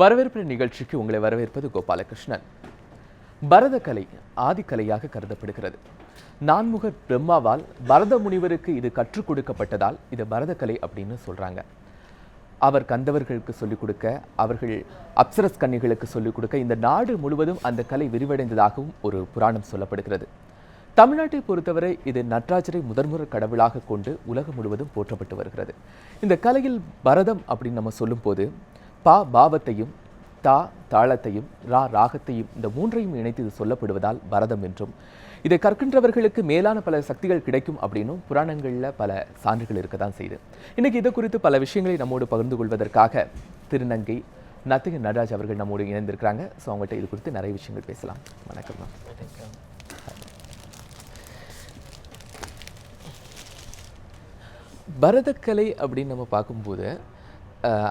வரவேற்பு நிகழ்ச்சிக்கு உங்களை வரவேற்பது கோபாலகிருஷ்ணன். பரதக்கலை ஆதிக்கலையாக கருதப்படுகிறது. நான்முக பிரம்மாவால் பரத முனிவருக்கு இது கற்றுக் கொடுக்கப்பட்டதால் இது பரதக்கலை அப்படின்னு சொல்றாங்க. அவர் கந்தவர்களுக்கு சொல்லிக் கொடுக்க, அவர்கள் அப்சரஸ் கன்னிகளுக்கு சொல்லிக் கொடுக்க இந்த நாடு முழுவதும் அந்த கலை விரிவடைந்ததாகவும் ஒரு புராணம் சொல்லப்படுகிறது. தமிழ்நாட்டை பொறுத்தவரை இது நடராஜரை முதன்முறை கடவுளாக கொண்டு உலகம் முழுவதும் போற்றப்பட்டு வருகிறது. இந்த கலையில் பரதம் அப்படின்னு நம்ம சொல்லும் போது பா பாவத்தையும், தா தாளத்தையும், ரா ராகத்தையும், இந்த மூன்றையும் இணைத்து இது சொல்லப்படுவதால் பரதம் என்றும், இதை கற்கின்றவர்களுக்கு மேலான பல சக்திகள் கிடைக்கும் அப்படின்னும் புராணங்களில் பல சான்றுகள் இருக்க தான் செய்யுது. இன்னைக்கு இதை குறித்து பல விஷயங்களை நம்மோடு பகிர்ந்து கொள்வதற்காக திருநங்கை நத்திகை நடராஜ் அவர்கள் நம்மோடு இணைந்திருக்கிறாங்க. ஸோ அவங்கள்ட்ட இது குறித்து நிறைய விஷயங்கள் பேசலாம். வணக்கம் மேம். பரதக்கலை அப்படின்னு நம்ம பார்க்கும்போது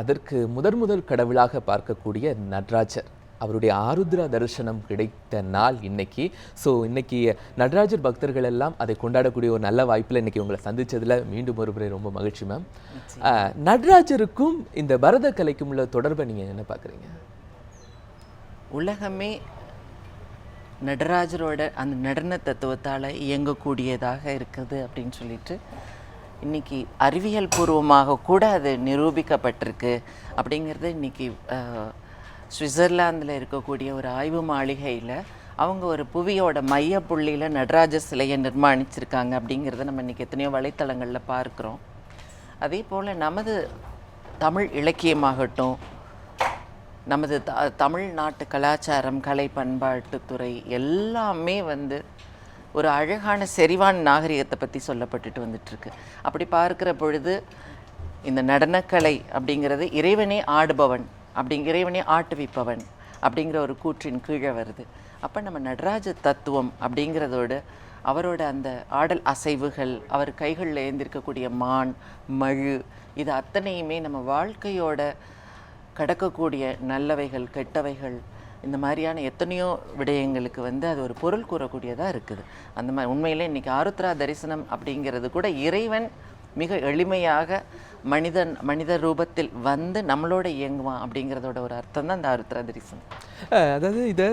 அதற்கு முதல் கடவுளாக பார்க்கக்கூடிய நடராஜர், அவருடைய ஆருத்ரா தரிசனம் கிடைத்த நாள் இன்னைக்கு. ஸோ இன்னைக்கு நடராஜர் பக்தர்கள் எல்லாம் அதை கொண்டாடக்கூடிய ஒரு நல்ல வாய்ப்பில் இன்னைக்கு உங்களை சந்திச்சதுல மீண்டும் ஒரு முறை ரொம்ப மகிழ்ச்சி மேம். நடராஜருக்கும் இந்த பரத கலைக்கும் உள்ள தொடர்பை நீங்கள் என்ன பார்க்குறீங்க? உலகமே நடராஜரோட அந்த நடன தத்துவத்தால் இயங்கக்கூடியதாக இருக்குது அப்படின்னு சொல்லிட்டு இன்றைக்கி அறிவியல் பூர்வமாக கூட அது நிரூபிக்கப்பட்டிருக்கு அப்படிங்கிறது இன்றைக்கி சுவிட்சர்லாந்தில் இருக்கக்கூடிய ஒரு ஆய்வு மாளிகையில் அவங்க ஒரு புவியோட மைய புள்ளியில் நடராஜ சிலையை நிர்மாணிச்சிருக்காங்க அப்படிங்கிறத நம்ம இன்றைக்கி எத்தனையோ வலைத்தளங்களில் பார்க்குறோம். அதே போல் நமது தமிழ் இலக்கியமாகட்டும், நமது தமிழ்நாட்டு கலாச்சாரம், கலை, பண்பாட்டுத்துறை எல்லாமே ஒரு அழகான செறிவான நாகரிகத்தை பற்றி சொல்லப்பட்டுட்டு வந்துட்டுருக்கு. அப்படி பார்க்குற பொழுது இந்த நடனக்கலை அப்படிங்கிறது இறைவனே ஆடுபவன், இறைவனே ஆட்டுவிப்பவன் அப்படிங்கிற ஒரு கூற்றின் கீழே வருது. அப்போ நம்ம நடராஜ தத்துவம் அப்படிங்கிறதோடு அவரோட அந்த ஆடல் அசைவுகள், அவர் கைகளில் ஏந்திருக்கக்கூடிய மான், மழு, இது அத்தனையுமே நம்ம வாழ்க்கையோட கடக்கக்கூடிய நல்லவைகள், கெட்டவைகள், இந்த மாதிரியான எத்தனையோ விடயங்களுக்கு அது ஒரு பொருள் கூறக்கூடியதாக இருக்குது. அந்த மாதிரி உண்மையிலே இன்றைக்கி ஆருத்ரா தரிசனம் அப்படிங்கிறது கூட இறைவன் மிக எளிமையாக மனித ரூபத்தில் நம்மளோட இயங்குவான் அப்படிங்கிறதோட ஒரு அர்த்தம் தான் இந்த ஆருத்ரா தரிசனம். அதாவது இதை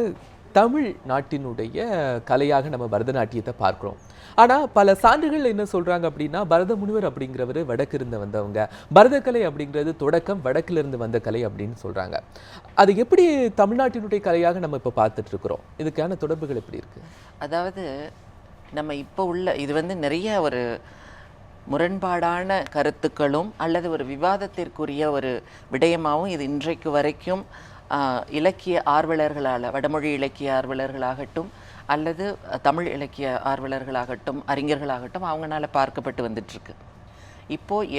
தமிழ் நாட்டினுடைய கலையாக நம்ம பரதநாட்டியத்தை பார்க்குறோம். ஆனால் பல சான்றுகள் என்ன சொல்கிறாங்க அப்படின்னா, பரத முனிவர் அப்படிங்கிறவர் வடக்கிருந்து வந்தவங்க, பரதக்கலை அப்படிங்கிறது தொடக்கம் வடக்கிலிருந்து வந்த கலை அப்படின்னு சொல்கிறாங்க. அது எப்படி தமிழ்நாட்டினுடைய கலையாக நம்ம இப்போ பார்த்துட்ருக்குறோம்? இதுக்கான தொடர்புகள் எப்படி இருக்குது? அதாவது நம்ம இப்போ உள்ள இது நிறைய ஒரு முரண்பாடான கருத்துக்களும் அல்லது ஒரு விவாதத்திற்குரிய ஒரு விடயமாகவும் இது இன்றைக்கு வரைக்கும் இலக்கிய ஆர்வலர்களால், வடமொழி இலக்கிய ஆர்வலர்களாகட்டும் அல்லது தமிழ் இலக்கிய ஆர்வலர்களாகட்டும், அறிஞர்களாகட்டும், அவங்களால பார்க்கப்பட்டு வந்துட்டுருக்கு. இப்போது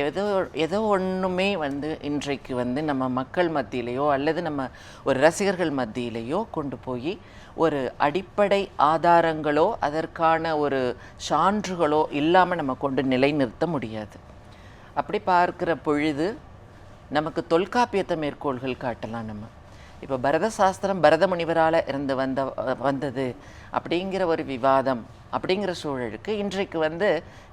ஏதோ ஒன்றுமே இன்றைக்கு நம்ம மக்கள் மத்தியிலேயோ அல்லது நம்ம ஒரு ரசிகர்கள் மத்தியிலேயோ கொண்டு போய் ஒரு அடிப்படை ஆதாரங்களோ அதற்கான ஒரு சான்றுகளோ இல்லாமல் நம்ம கொண்டு நிலைநிறுத்த முடியாது. அப்படி பார்க்குற பொழுது நமக்கு தொல்காப்பியத்தை மேற்கோள்கள் காட்டலாம். நம்ம இப்போ பரத சாஸ்திரம் பரத முனிவரால் இருந்து வந்தது அப்படிங்கிற ஒரு விவாதம் அப்படிங்கிற சூழலுக்கு இன்றைக்கு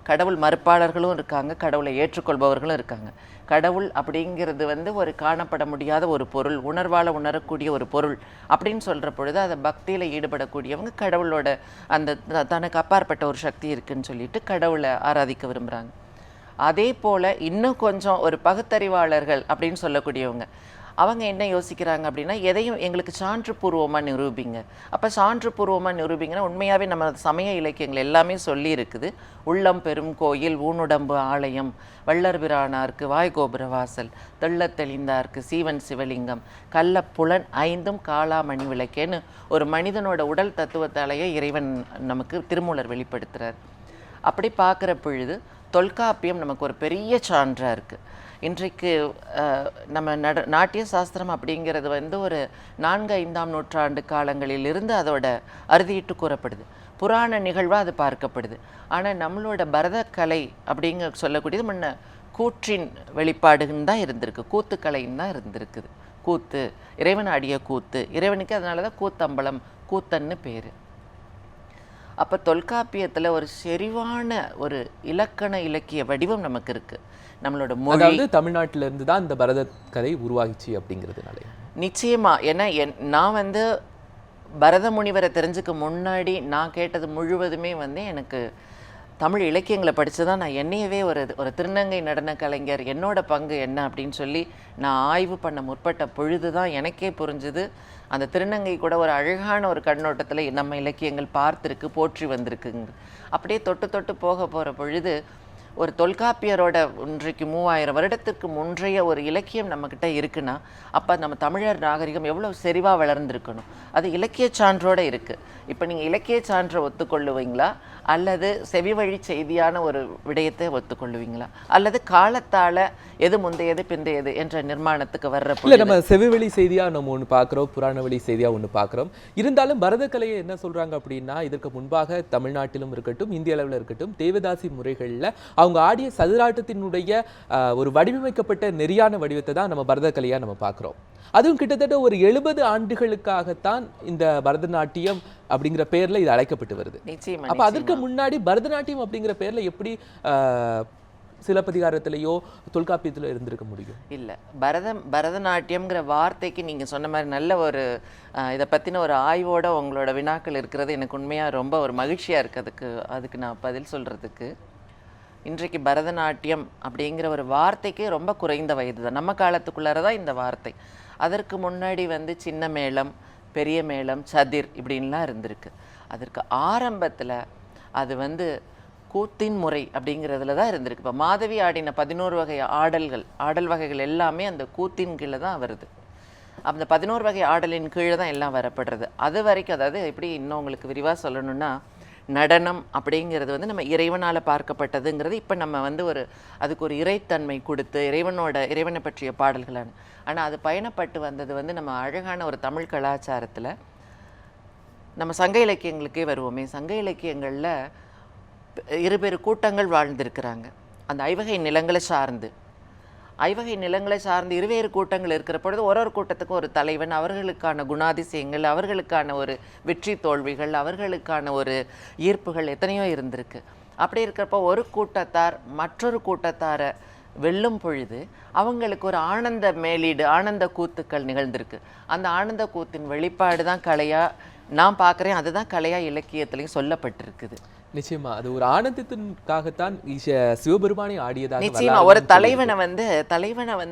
கடவுள் மறுப்பாளர்களும் இருக்காங்க, கடவுளை ஏற்றுக்கொள்பவர்களும் இருக்காங்க. கடவுள் அப்படிங்கிறது ஒரு காணப்பட முடியாத ஒரு பொருள், உணர்வால் உணரக்கூடிய ஒரு பொருள் அப்படின்னு சொல்கிற பொழுது அதை பக்தியில் ஈடுபடக்கூடியவங்க கடவுளோட அந்த தனக்கு அப்பாற்பட்ட ஒரு சக்தி இருக்குதுன்னு சொல்லிட்டு கடவுளை ஆராதிக்க விரும்புகிறாங்க. அதே போல் இன்னும் கொஞ்சம் ஒரு பகுத்தறிவாளர்கள் அப்படின்னு சொல்லக்கூடியவங்க அவங்க என்ன யோசிக்கிறாங்க அப்படின்னா, எதையும் எங்களுக்கு சான்று பூர்வமாக நிரூபிங்க. அப்போ சான்று பூர்வமாக நிரூபிங்கன்னா உண்மையாகவே நம்ம சமய இலக்கியங்கள் எல்லாமே சொல்லி இருக்குது. உள்ளம் பெரும் கோயில், ஊனுடம்பு ஆலயம், வள்ளர் பிரானார்க்கு வாய்கோபுர வாசல், தெள்ளத் தெளிந்தார்க்கு சீவன் சிவலிங்கம், கள்ள புலன் ஐந்தும் காளாமணி விளக்கேன்னு ஒரு மனிதனோட உடல் தத்துவத்தாலேயே இறைவன் நமக்கு திருமூலர் வெளிப்படுத்துகிறார். அப்படி பார்க்குற பொழுது தொல்காப்பியம் நமக்கு ஒரு பெரிய சான்றாக இருக்குது. இன்றைக்கு நம்ம நாட்டிய சாஸ்திரம் அப்படிங்கிறது ஒரு 4-5ஆம் நூற்றாண்டு காலங்களிலிருந்து அதோட அறுதியிட்டு கூறப்படுது, புராண நிகழ்வாக அது பார்க்கப்படுது. ஆனால் நம்மளோட பரதக்கலை அப்படிங்க சொல்லக்கூடியது முன்ன கூற்றின் வெளிப்பாடுன்னு தான் இருந்திருக்கு, கூத்துக்கலைன்னு தான் இருந்திருக்குது. கூத்து, இறைவன் ஆடிய கூத்து, இறைவனுக்கு அதனால தான் கூத்தம்பலம், கூத்தன்னு பேர். அப்போ தொல்காப்பியத்தில் ஒரு செறிவான ஒரு இலக்கண இலக்கிய வடிவம் நமக்கு இருக்குது. நம்மளோட மொழி தமிழ்நாட்டில இருந்து தான் இந்த பரத கலை உருவாகிச்சு அப்படிங்கிறதுனால நிச்சயமா. ஏன்னா நான் வந்து பரத முனிவரை தெரிஞ்சுக்க முன்னாடி நான் கேட்டது முழுவதுமே வந்து எனக்கு தமிழ் இலக்கியங்களை படித்து தான் நான் என்னையவே ஒரு திருநங்கை நடன கலைஞர் என்னோட பங்கு என்ன அப்படின்னு சொல்லி நான் ஆய்வு பண்ண முற்பட்ட பொழுது தான் எனக்கே புரிஞ்சுது அந்த திருநங்கை கூட ஒரு அழகான ஒரு கண்ணோட்டத்தில் நம்ம இலக்கியங்கள் பார்த்துருக்கு, போற்றி வந்திருக்குங்க. அப்படியே தொட்டு தொட்டு போக போகிற பொழுது ஒரு தொல்காப்பியரோட இன்றைக்கு 3000 வருடத்துக்கு முன்றைய ஒரு இலக்கியம் நம்மக்கிட்ட இருக்குன்னா அப்போ நம்ம தமிழர் நாகரிகம் எவ்வளோ செறிவாக வளர்ந்துருக்கணும். அது இலக்கிய சான்றோடு இருக்குது. இப்போ நீங்கள் இலக்கிய சான்றை ஒத்துக்கொள்ளுவீங்களா, அல்லது செவி வழி செய்தியான ஒரு விடயத்தை ஒத்துக்கொள்ளுவீங்களா, அல்லது காலத்தால் எது முந்தையது பிந்தையது என்ற நிர்மாணத்துக்கு வர்ற இல்லை, நம்ம செவி வழி செய்தியாக நம்ம ஒன்று பார்க்குறோம், புராண வழி செய்தியாக ஒன்று பார்க்குறோம். இருந்தாலும் பரதக்கலையை என்ன சொல்கிறாங்க அப்படின்னா, இதற்கு முன்பாக தமிழ்நாட்டிலும் இருக்கட்டும் இந்திய அளவில் இருக்கட்டும் தேவதாசி முறைகளில் அவங்க ஆடிய சதுராட்டத்தினுடைய ஒரு வடிவமைக்கப்பட்ட நெறியான வடிவத்தை தான் நம்ம பரதக்கலையாக நம்ம பார்க்குறோம். அதுவும் கிட்டத்தட்ட ஒரு 70 ஆண்டுகளுக்காகத்தான் இந்த பரதநாட்டியம் அப்படிங்கிற பேர்ல இது அழைக்கப்பட்டு வருது. அப்ப அதற்கு முன்னாடி பரதநாட்டியம் அப்படிங்கிற பேர்ல எப்படி சிலப்பதிகாரத்திலேயோ தொல்காப்பியத்திலோ இருந்திருக்க முடியும்? இல்லை, பரதநாட்டியம்ங்கிற வார்த்தைக்கு நீங்கள் சொன்ன மாதிரி நல்ல ஒரு இதை பற்றின ஒரு ஆய்வோட உங்களோட வினாக்கள் இருக்கிறது எனக்கு உண்மையாக ரொம்ப ஒரு மகிழ்ச்சியாக இருக்குது. அதுக்கு நான் பதில் சொல்கிறதுக்கு, இன்றைக்கு பரதநாட்டியம் அப்படிங்கிற ஒரு வார்த்தைக்கு ரொம்ப குறைந்த வயது தான், நம்ம காலத்துக்குள்ளார தான் இந்த வார்த்தை. அதற்கு முன்னாடி வந்து சின்ன மேளம், பெரிய மேளம், சதிர் இப்படின்லாம் இருந்திருக்கு. அதற்கு ஆரம்பத்தில் அது வந்து கூத்தின் முறை அப்படிங்கிறதுல தான் இருந்திருக்கு. இப்போ மாதவி ஆடின 11 வகை ஆடல் வகைகள் எல்லாமே அந்த கூத்தின் கீழே தான் வருது. அந்த 11 வகை ஆடலின் கீழே தான் எல்லாம் வரப்படுறது. அது வரைக்கும், அதாவது எப்படி இன்னும் உங்களுக்கு விரிவாக சொல்லணும்னா, நடனம் அப்படிங்கிறது வந்து நம்ம இறைவனால் பார்க்கப்பட்டதுங்கிறது இப்போ நம்ம வந்து அதுக்கு ஒரு இறைத்தன்மை கொடுத்து இறைவனை பற்றிய பாடல்களான, ஆனால் அது பயணப்பட்டு வந்தது வந்து நம்ம அழகான ஒரு தமிழ் கலாச்சாரத்தில் நம்ம சங்க இலக்கியங்களுக்கே வருவோமே. சங்க இலக்கியங்களில் இருபெரு கூட்டங்கள் வாழ்ந்திருக்கிறாங்க. அந்த ஐவகை நிலங்களை சார்ந்து இருவேறு கூட்டங்கள் இருக்கிற பொழுது ஒரு கூட்டத்துக்கு ஒரு தலைவன், அவர்களுக்கான குணாதிசயங்கள், அவர்களுக்கான ஒரு வெற்றி தோல்விகள், அவர்களுக்கான ஒரு ஈர்ப்புகள் எத்தனையோ இருந்திருக்கு. அப்படி இருக்கிறப்போ ஒரு கூட்டத்தார் மற்றொரு கூட்டத்தாரை வெல்லும் பொழுது அவங்களுக்கு ஒரு ஆனந்த மேலீடு, ஆனந்த கூத்துக்கள் நிகழ்ந்திருக்கு. அந்த ஆனந்த கூத்தின் வெளிப்பாடு தான் கலையாக நான் பார்க்குறேன். அதுதான் கலையாக இலக்கியத்திலையும் சொல்லப்பட்டிருக்குது. நிச்சயமா அது ஒரு ஆனந்தத்திற்காகத்தான் சிவபெருமானை ஆடியதாக. நிச்சயமா ஒரு தலைவனை வந்து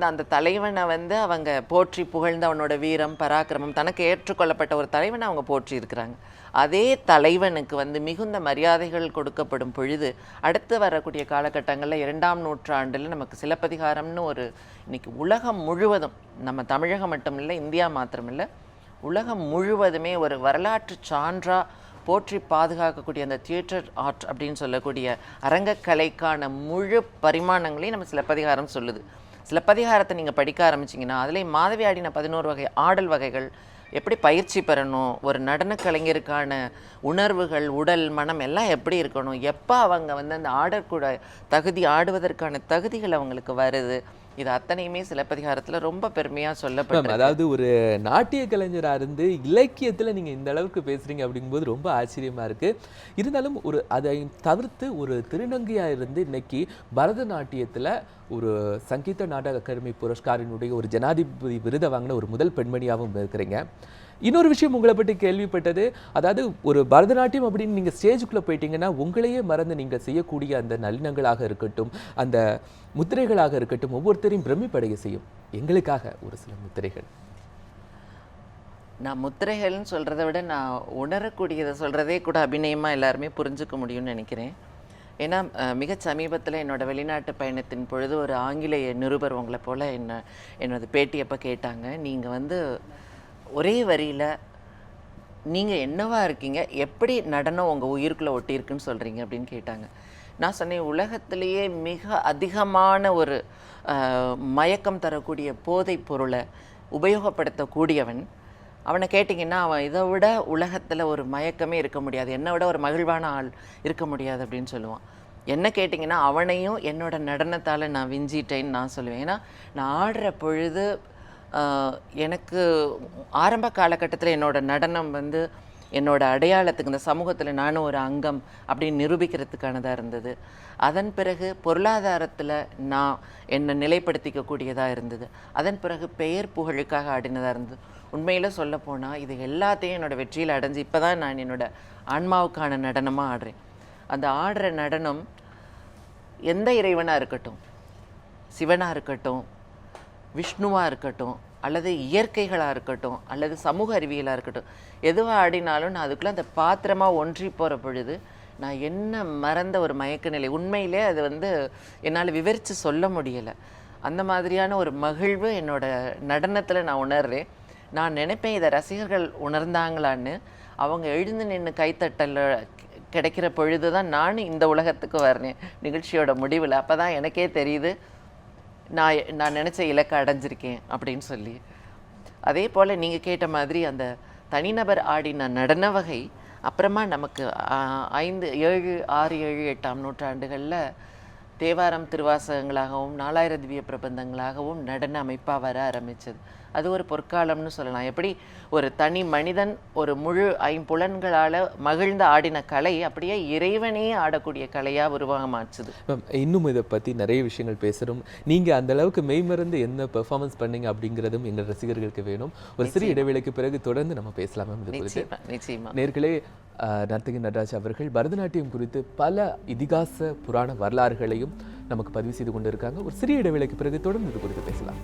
அந்த தலைவனை வந்து அவங்க போற்றி புகழ்ந்து அவனோட வீரம் பராக்கிரமம் தனக்கு ஏற்றுக்கொள்ளப்பட்ட ஒரு தலைவனை அவங்க போற்றி இருக்கிறாங்க. அதே தலைவனுக்கு வந்து மிகுந்த மரியாதைகள் கொடுக்கப்படும் பொழுது அடுத்து வரக்கூடிய காலகட்டங்களில் 2ஆம் நூற்றாண்டில் நமக்கு சிலப்பதிகாரம்னு ஒரு இன்னைக்கு உலகம் முழுவதும், நம்ம தமிழகம் மட்டும் இல்லை, இந்தியா மாத்திரமில்லை, உலகம் முழுவதுமே ஒரு வரலாற்று சான்றா போற்றி பாதுகாக்கக்கூடிய அந்த தியேட்டர் ஆர்ட் அப்படின்னு சொல்லக்கூடிய அரங்கக்கலைக்கான முழு பரிமாணங்களையும் நம்ம சிலப்பதிகாரம் சொல்லுது. சிலப்பதிகாரத்தை நீங்கள் படிக்க ஆரம்பிச்சிங்கன்னா அதில் மாதவி ஆடின 11 வகை ஆடல் வகைகள் எப்படி பயிற்சி பெறணும், ஒரு நடன கலைஞருக்கான உணர்வுகள், உடல், மனம் எல்லாம் எப்படி இருக்கணும், எப்போ அவங்க வந்து அந்த ஆடுவதற்கான தகுதிகள் அவங்களுக்கு வருது, இது அத்தனையுமே சிலப்பதிகாரத்தில் ரொம்ப பெருமையாக சொல்லப்படும். அதாவது ஒரு நாட்டிய கலைஞராக இருந்து இலக்கியத்தில் நீங்கள் இந்த அளவுக்கு பேசுகிறீங்க அப்படிங்கும்போது ரொம்ப ஆச்சரியமாக இருக்குது. இருந்தாலும் அதை தவிர்த்து ஒரு திருநங்கையாக இருந்து இன்னைக்கு பரதநாட்டியத்தில் ஒரு சங்கீத நாடக அகாடமி புரஸ்காரினுடைய ஒரு ஜனாதிபதி விருதை வாங்கின ஒரு முதல் பெண்மணியாகவும் இருக்கிறீங்க. இன்னொரு விஷயம் உங்களை பற்றி கேள்விப்பட்டது, அதாவது ஒரு பரதநாட்டியம் அப்படின்னு நீங்கள் ஸ்டேஜுக்குள்ளே போயிட்டீங்கன்னா உங்களையே மறந்து நீங்கள் செய்யக்கூடிய அந்த நளினங்களாக இருக்கட்டும், அந்த முத்திரைகளாக இருக்கட்டும், ஒவ்வொருத்தரையும் பிரமிப்படைய செய்யும். எங்களுக்காக ஒரு சில முத்திரைகள். நான் முத்திரைகள்னு சொல்கிறத விட நான் உணரக்கூடியதை சொல்கிறதே கூட அபிநயமாக எல்லாருமே புரிஞ்சுக்க முடியும்னு நினைக்கிறேன். ஏன்னா மிக சமீபத்தில் என்னோடய வெளிநாட்டு பயணத்தின் பொழுது ஒரு ஆங்கிலேய நிருபர் உங்களை போல் என்னோட பேட்டியப்போ கேட்டாங்க, நீங்கள் வந்து ஒரே வரியில் நீங்கள் என்னவா இருக்கீங்க, எப்படி நடனம் உங்கள் உயிருக்குள்ளே ஒட்டியிருக்குன்னு சொல்கிறீங்க அப்படின்னு கேட்டாங்க. நான் சொன்னேன், உலகத்திலேயே மிக அதிகமான ஒரு மயக்கம் தரக்கூடிய போதைப் பொருளை உபயோகப்படுத்தக்கூடியவன், அவனை கேட்டிங்கன்னா அவன் இதை விட உலகத்தில் ஒரு மயக்கமே இருக்க முடியாது, என்னை விட ஒரு மகிழ்வான ஆள் இருக்க முடியாது அப்படின்னு சொல்லுவான். என்ன கேட்டிங்கன்னா அவனையும் என்னோட நடனத்தால் நான் விஞ்சிட்டேன்னு நான் சொல்லுவேன். ஏன்னா நான் ஆடுற பொழுது எனக்கு ஆரம்ப காலகட்டத்தில் என்னோடய நடனம் வந்து என்னோட அடையாளத்துக்கு இந்த சமூகத்தில் நானும் ஒரு அங்கம் அப்படின்னு நிரூபிக்கிறதுக்கானதாக இருந்தது. அதன் பிறகு பொருளாதாரத்தில் நான் என்னை நிலைப்படுத்திக்கக்கூடியதாக இருந்தது. அதன் பிறகு பெயர் புகழுக்காக ஆடினதாக இருந்தது. உண்மையில் சொல்லப்போனால் இது எல்லாத்தையும் என்னோடய வெற்றியில் அடைஞ்சு இப்போ தான் நான் என்னோடய ஆன்மாவுக்கான நடனமாக ஆடுறேன். அந்த ஆடுற நடனம் எந்த இறைவனாக இருக்கட்டும், சிவனாக இருக்கட்டும், விஷ்ணுவாக இருக்கட்டும், அல்லது இயற்கைகளாக இருக்கட்டும், அல்லது சமூக அறிவியலாக இருக்கட்டும், எதுவாக ஆடினாலும் நான் அதுக்குள்ளே அந்த பாத்திரமாக ஒன்றி போகிற பொழுது நான் என்ன மறந்த ஒரு மயக்க நிலை. உண்மையிலே அது வந்து என்னால் விவரித்து சொல்ல முடியலை. அந்த மாதிரியான ஒரு மகிழ்வு என்னோட நடனத்தில் நான் உணர்றேன். நான் நினைப்பேன் இதை ரசிகர்கள் உணர்ந்தாங்களான்னு. அவங்க எழுந்து நின்று கைத்தட்டல் கிடைக்கிற பொழுது தான் நானும் இந்த உலகத்துக்கு வர்றேன் நிகழ்ச்சியோட முடிவில். அப்போ தான் எனக்கே தெரியுது நான் நினச்ச இலக்கை அடைஞ்சிருக்கேன் அப்படின்னு சொல்லி. அதே போல் நீங்கள் கேட்ட மாதிரி அந்த தனிநபர் ஆடின நடன வகை அப்புறமா நமக்கு 5, 7, 6, 7, 8ஆம் நூற்றாண்டுகளில் தேவாரம் திருவாசகங்களாகவும் 4000 திவ்ய பிரபந்தங்களாகவும் நடன அமைப்பாக வர ஆரம்பித்தது. அது ஒரு பொற்காலம்னு சொல்லலாம். எப்படி ஒரு தனி மனிதன் ஒரு முழு 5 புலன்களால் மகிழ்ந்து ஆடின கலை அப்படியே இறைவனே ஆடக்கூடிய கலையாக உருவாகமாச்சுது. இன்னும் இதை பற்றி நிறைய விஷயங்கள் பேசுகிறோம். நீங்கள் அந்த அளவுக்கு மெய்மறந்து என்ன பெர்ஃபார்மன்ஸ் பண்ணீங்க அப்படிங்கிறதும் எங்கள் ரசிகர்களுக்கு வேணும். ஒரு சிறிய இடைவேளைக்கு பிறகு தொடர்ந்து நம்ம பேசலாம். நிச்சயமா நேர்களே, நர்த்தகி நடராஜ் அவர்கள் பரதநாட்டியம் குறித்து பல இதிகாச புராண வரலாறுகளையும் நமக்கு பதிவு செய்து கொண்டிருக்காங்க. ஒரு சிறிய இடைவேளைக்கு பிறகு தொடர்ந்து இது குறித்து பேசலாம்.